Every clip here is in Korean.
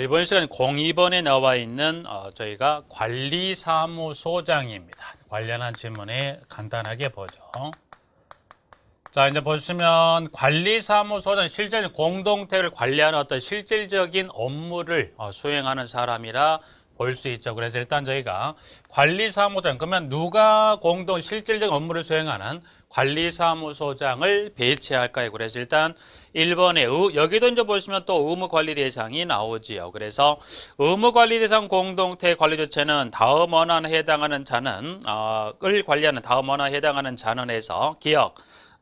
이번 시간 02번에 나와 있는 저희가 관리사무소장입니다. 관련한 질문에 간단하게 보죠. 자, 이제 보시면 관리사무소장 실제 공동체를 관리하는 어떤 실질적인 업무를 수행하는 사람이라 볼 수 있죠. 그래서 일단 저희가 관리사무소장, 그러면 누가 실질적인 업무를 수행하는 관리사무소장을 배치할까요? 그래서 일단 1번에 여기도 이제 보시면 또 의무관리 대상이 나오지요. 그래서 의무관리 대상 공동체 관리 주체는 다음 원안에 해당하는 자는 을 관리하는 다음 원안에 해당하는 자는에서 기억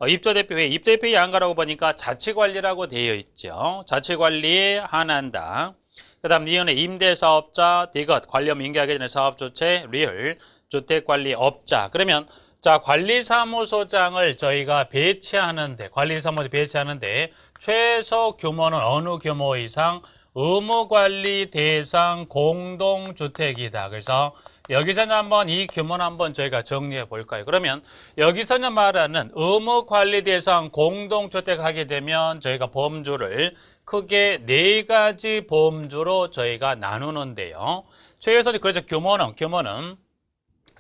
입조대표회의, 입조대표회의 안 가라고 보니까 자치관리라고 되어 있죠. 자치관리에 한한다. 그 다음 니은의 임대사업자, 디귿, 관련 인계하기 전에 사업주체, 리을, 주택관리업자. 그러면 자, 관리사무소장을 저희가 배치하는데, 관리사무소 배치하는데 최소 규모는 어느 규모 이상? 의무관리 대상 공동주택이다. 그래서 여기서는 한번 이 규모는 한번 저희가 정리해 볼까요? 그러면 여기서는 말하는 의무관리 대상 공동주택 하게 되면 저희가 범주를 크게 4가지 범주로 저희가 나누는데요. 최소 그래서 규모는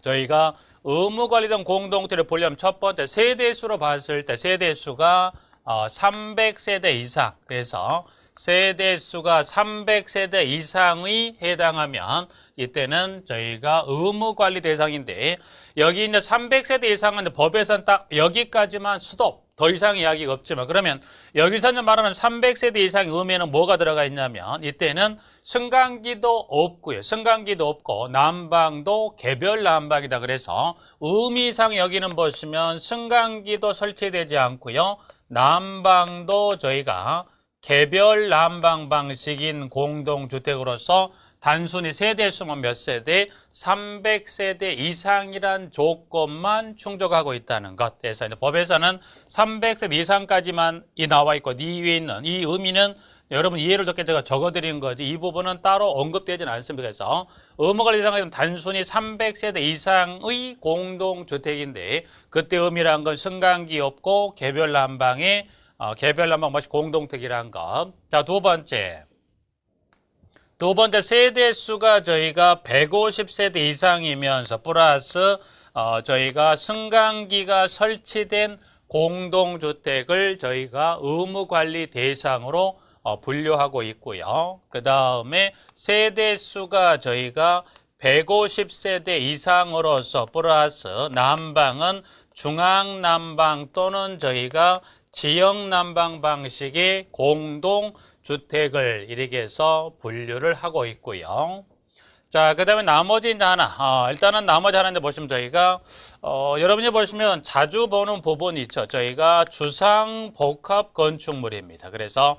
저희가 의무관리당 공동체를 보려면 첫 번째 세대수로 봤을 때 세대수가 300세대 이상, 그래서 세대수가 300세대 이상이 해당하면 이때는 저희가 의무관리 대상인데, 여기 이제 300세대 이상은 법에서는 딱 여기까지만 수도 더 이상 이야기가 없지만, 그러면 여기서는 말하는 300세대 이상의 의미는 뭐가 들어가 있냐면 이때는 승강기도 없고요. 승강기도 없고 난방도 개별 난방이다. 그래서 의미상 여기는 보시면 승강기도 설치되지 않고요. 난방도 저희가 개별 난방 방식인 공동주택으로서 단순히 세대수만 몇 세대? 300세대 이상이란 조건만 충족하고 있다는 것. 그래서 법에서는 300세대 이상까지만 나와 있고, 이 위에 있는 이 의미는 여러분 이해를 돕게 제가 적어드린 거지, 이 부분은 따로 언급되지는 않습니다. 그래서 의무관리 대상은 단순히 300세대 이상의 공동주택인데, 그때 의미란 건 승강기 없고 개별 난방에 개별 난방 방식 공동택이라는 것. 자, 두 번째 세대수가 저희가 150세대 이상이면서 플러스 저희가 승강기가 설치된 공동주택을 저희가 의무관리 대상으로 분류하고 있고요. 그 다음에 세대수가 저희가 150세대 이상으로서 플러스 난방은 중앙난방 또는 저희가 지역난방 방식의 공동주택을 이렇게 해서 분류를 하고 있고요. 자, 그 다음에 나머지 이제 하나, 일단은 나머지 하나 이제 보시면 저희가, 여러분이 보시면 자주 보는 부분이 있죠. 저희가 주상복합 건축물입니다. 그래서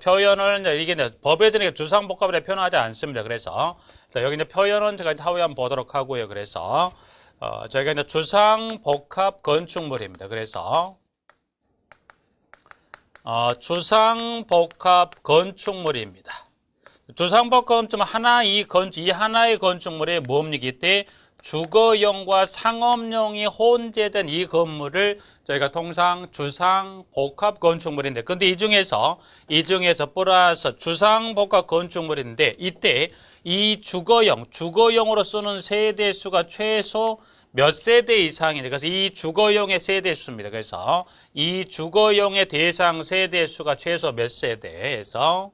표현을 이게 법에서는 주상복합을 표현하지 않습니다. 그래서 여기 이제 표현은 제가 하후에 한번 보도록 하고요. 그래서, 저희가 이제 주상복합 건축물입니다. 그래서, 주상복합 건축물입니다. 주상복합 건축물 이 하나의 건축물에 뭡니까? 이때 주거용과 상업용이 혼재된 이 건물을 저희가 통상 주상복합 건축물인데, 근데 이 중에서 플러스 주상복합 건축물인데, 이때 이 주거용으로 쓰는 세대수가 최소 몇 세대 이상인데, 그래서 이 주거용의 세대수입니다. 그래서 이 주거용의 대상 세대수가 최소 몇 세대에서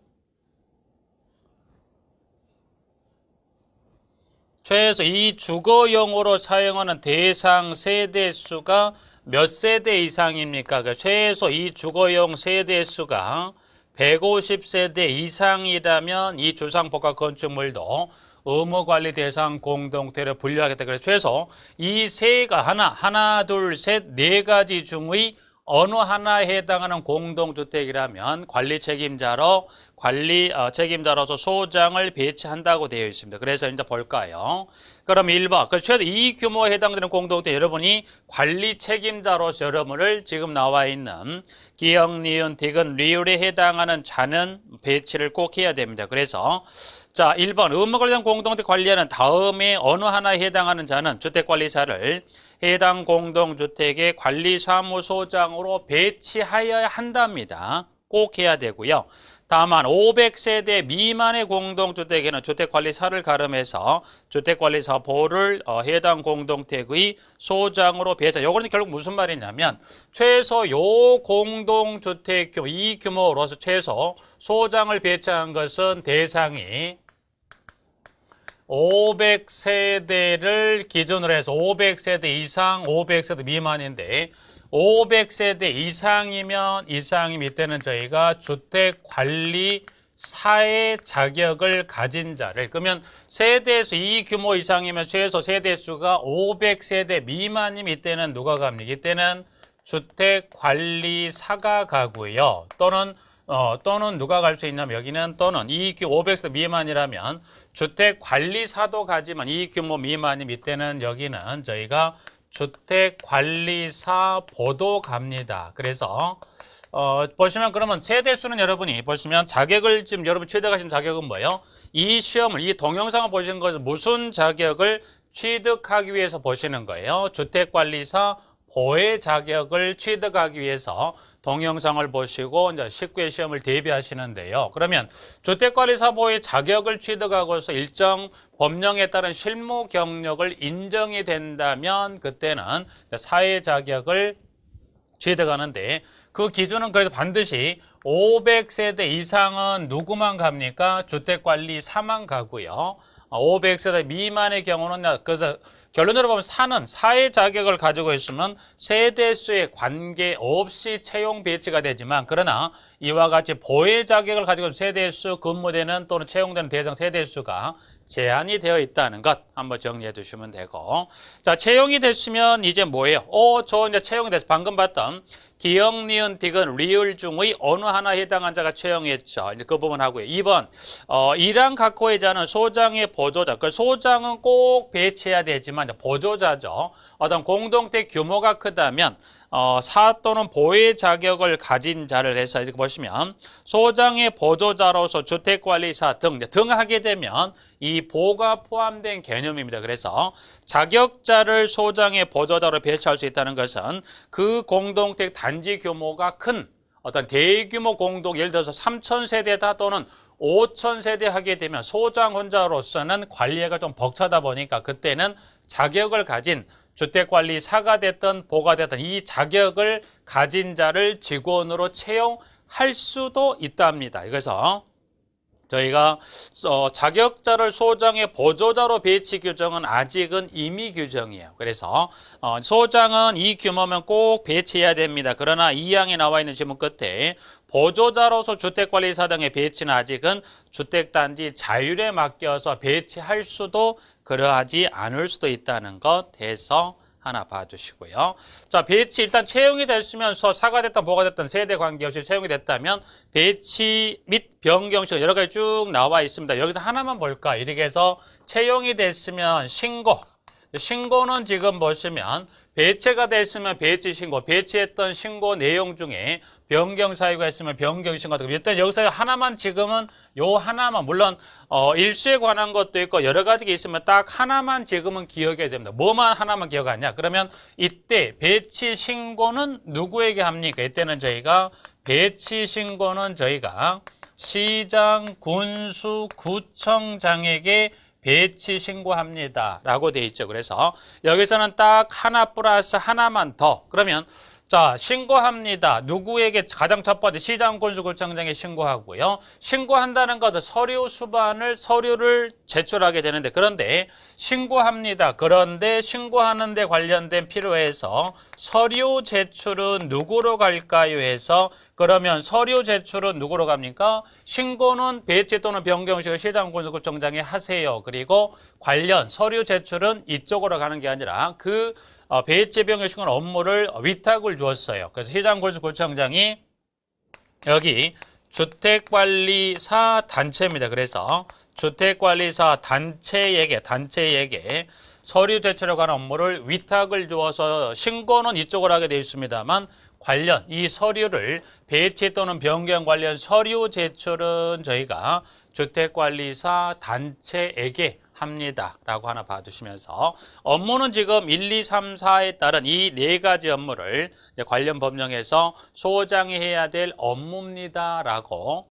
최소 이 주거용으로 사용하는 대상 세대수가 몇 세대 이상입니까? 그러니까 최소 이 주거용 세대수가 150세대 이상이라면 이 주상복합 건축물도 의무관리 대상 공동체를 분류하겠다. 그래서 최소 이 하나, 둘, 셋, 4가지 중의 어느 하나에 해당하는 공동주택이라면 책임자로서 소장을 배치한다고 되어 있습니다. 그래서 이제 볼까요? 그럼 1번. 최소 이 규모에 해당되는 공동주택, 여러분이 관리 책임자로서 여러분을 지금 나와 있는 기역, 니은, 디귿, 리을에 해당하는 자는 배치를 꼭 해야 됩니다. 그래서 자, 1번 의무관리상 공동주택 관리하는 다음에 어느 하나에 해당하는 자는 주택관리사를 해당 공동주택의 관리사무소장으로 배치하여야 한답니다. 꼭 해야 되고요. 다만 500세대 미만의 공동주택에는 주택관리사를 가름해서 주택관리사 보호를 해당 공동택의 소장으로 배치. 요거는 결국 무슨 말이냐면 최소 요 공동주택 규모, 이 규모로서 최소 소장을 배치한 것은 대상이 500세대를 기준으로 해서 500세대 이상, 500세대 미만인데 500세대 이상이면 이때는 저희가 주택관리사의 자격을 가진 자를, 그러면 세대수 이 규모 이상이면 최소 세대수가 500세대 미만이면 이때는 누가 갑니까? 이때는 주택관리사가 가고요. 또는 누가 갈 수 있냐면 여기는 또는 이 500세대 미만이라면 주택관리사도 가지만 이 규모 미만이면 이때는 여기는 저희가 주택관리사 보도 갑니다. 그래서 보시면 그러면 세대수는 여러분이 보시면 자격을 지금 여러분 취득하신 자격은 뭐예요? 이 시험을 이 동영상을 보시는 것은 무슨 자격을 취득하기 위해서 보시는 거예요? 주택관리사 보혜 자격을 취득하기 위해서 동영상을 보시고 이제 19회 시험을 대비하시는데요. 그러면 주택관리사 보혜 자격을 취득하고서 일정 법령에 따른 실무 경력을 인정이 된다면 그때는 사회 자격을 취득하는데 그 기준은 그래서 반드시 500세대 이상은 누구만 갑니까? 주택관리사만 가고요. 500세대 미만의 경우는 그래서 결론으로 보면 사는 사회 자격을 가지고 있으면 세대수에 관계없이 채용 배치가 되지만 그러나 이와 같이 보혜 자격을 가지고 있는 세대수 근무되는 또는 채용되는 대상 세대수가 제한이 되어 있다는 것 한번 정리해 두시면 되고, 자 채용이 됐으면 이제 뭐예요? 저 이제 채용이 됐어. 방금 봤던 기역, 니은, 디귿, 리을 중의 어느 하나에 해당한 자가 채용했죠. 이제 그 부분 하고요. 2번, 이랑 각호의 자는 소장의 보조자. 그 소장은 꼭 배치해야 되지만 보조자죠. 어떤 공동체 규모가 크다면 사 또는 보혜 자격을 가진 자를 해서 이렇게 보시면 소장의 보조자로서 주택관리사 등 하게 되면 이 보가 포함된 개념입니다. 그래서 자격자를 소장의 보조자로 배치할 수 있다는 것은 그 공동택 단지 규모가 큰 어떤 대규모 공동, 예를 들어서 3,000세대다 또는 5,000세대 하게 되면 소장 혼자로서는 관리가 좀 벅차다 보니까 그때는 자격을 가진 주택관리사가 됐든 보가 됐든 이 자격을 가진 자를 직원으로 채용할 수도 있답니다. 그래서 저희가 자격자를 소장의 보조자로 배치 규정은 아직은 임의 규정이에요. 그래서 소장은 이 규모면 꼭 배치해야 됩니다. 그러나 2항에 나와 있는 지문 끝에 보조자로서 주택관리사 등의 배치는 아직은 주택단지 자율에 맡겨서 배치할 수도 그러하지 않을 수도 있다는 것 해서 하나 봐주시고요. 자, 배치 일단 채용이 됐으면 사가 됐든 보가 됐든 세대 관계없이 채용이 됐다면 배치 및 변경식 여러 가지 쭉 나와 있습니다. 여기서 하나만 볼까? 이렇게 해서 채용이 됐으면 신고는 지금 보시면 배치가 됐으면 배치 신고, 배치했던 신고 내용 중에 변경 사유가 있으면 변경 신고 같은 거. 일단 여기서 하나만 지금은 요 하나만 물론 일수에 관한 것도 있고 여러 가지가 있으면 딱 하나만 지금은 기억해야 됩니다. 뭐만 하나만 기억하냐? 그러면 이때 배치 신고는 누구에게 합니까? 이때는 저희가 배치 신고는 저희가 시장, 군수, 구청장에게 배치 신고합니다 라고 돼 있죠. 그래서 여기서는 딱 하나 플러스 하나만 더. 그러면 자, 신고합니다. 누구에게? 가장 첫 번째 시장, 군수, 구청장에 신고하고요. 신고한다는 것은 서류를 제출하게 되는데, 그런데 신고합니다. 그런데 신고하는 데 관련된 필요해서 서류 제출은 누구로 갈까요? 해서 그러면 서류 제출은 누구로 갑니까? 신고는 배치 또는 변경식을 시장, 군수, 구청장에 하세요. 그리고 관련 서류 제출은 이쪽으로 가는 게 아니라 그 배치 변경식은 업무를 위탁을 주었어요. 그래서 시장, 군수, 구청장이 여기 주택관리사 단체입니다. 그래서 주택관리사 단체에게 서류 제출에 관한 업무를 위탁을 주어서 신고는 이쪽으로 하게 되어 있습니다만 관련 이 서류를 배치 또는 변경 관련 서류 제출은 저희가 주택관리사 단체에게 합니다 라고 하나 봐주시면서 업무는 지금 1, 2, 3, 4에 따른 이 네 가지 업무를 관련 법령에서 소장이 해야 될 업무입니다 라고